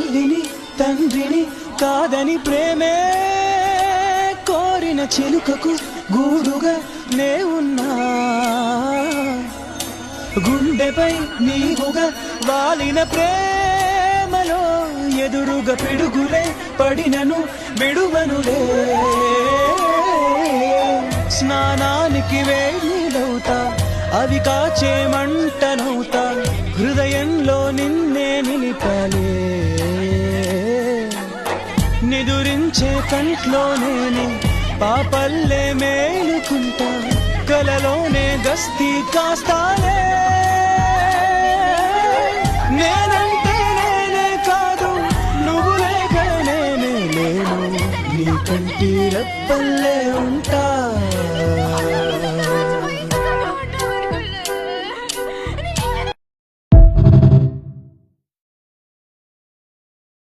తల్లిని తండ్రిని కాదని ప్రేమే కోరిన చిలుకకు గూడుగా నే ఉన్నా, గుండెపై నీవుగా వాలిన ప్రేమలో ఎదురుగా పిడుగులే పడినను విడువనులే. స్నానానికి వేడిలవుతా, అవి కాచే మంటనవుతా, హృదయంలో నిన్నే నిలిపాలే. నిదురించే కంట్లో నేను పాపల్లే మేలుకుంటా, కలలోనే గస్తీ కాస్తాలే. నేనంటే నేనే కాదు, నువ్వు లేక నేనే లేను, నీ కంటి రెప్పల్లే ఉంటా.